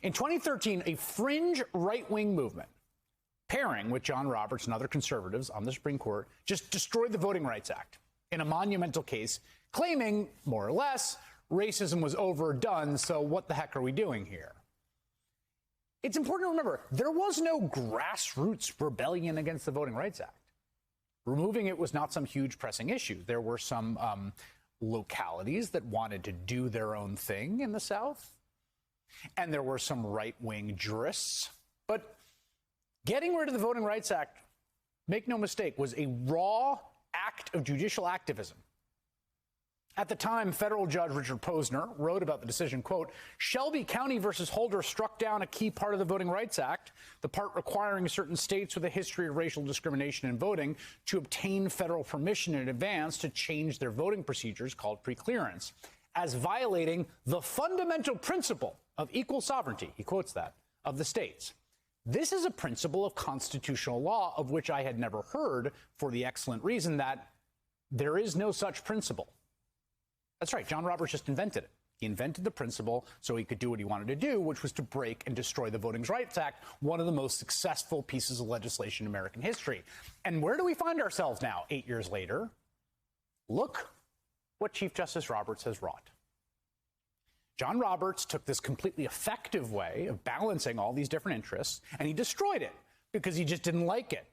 In 2013, a fringe right-wing movement, pairing with John Roberts and other conservatives on the Supreme Court, just destroyed the Voting Rights Act in a monumental case, claiming, more or less, racism was overdone, so what the heck are we doing here? It's important to remember, there was no grassroots rebellion against the Voting Rights Act. Removing it was not some huge pressing issue. There were some localities that wanted to do their own thing in the South, and there were some right-wing jurists. But getting rid of the Voting Rights Act, make no mistake, was a raw act of judicial activism. At the time, federal judge Richard Posner wrote about the decision, quote, Shelby County versus Holder struck down a key part of the Voting Rights Act, the part requiring certain states with a history of racial discrimination in voting to obtain federal permission in advance to change their voting procedures called preclearance, as violating the fundamental principle of equal sovereignty, he quotes that, of the states. This is a principle of constitutional law of which I had never heard, for the excellent reason that there is no such principle. That's right. John Roberts just invented it. He invented the principle so he could do what he wanted to do, which was to break and destroy the Voting Rights Act, one of the most successful pieces of legislation in American history. And where do we find ourselves now, 8 years later? Look what Chief Justice Roberts has wrought. John Roberts took this completely effective way of balancing all these different interests, and he destroyed it because he just didn't like it.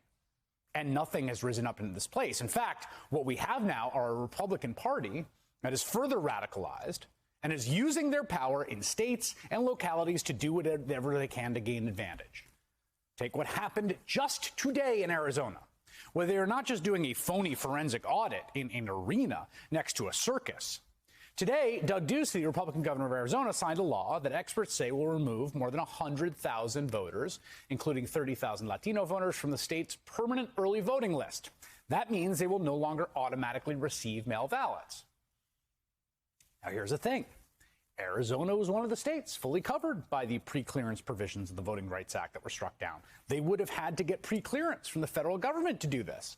And nothing has risen up into this place. In fact, what we have now are a Republican Party that is further radicalized and is using their power in states and localities to do whatever they can to gain advantage. Take what happened just today in Arizona, where they are not just doing a phony forensic audit in an arena next to a circus. Today, Doug Ducey, the Republican governor of Arizona, signed a law that experts say will remove more than 100,000 voters, including 30,000 Latino voters, from the state's permanent early voting list. That means they will no longer automatically receive mail ballots. Now, here's the thing. Arizona was one of the states fully covered by the preclearance provisions of the Voting Rights Act that were struck down. They would have had to get preclearance from the federal government to do this.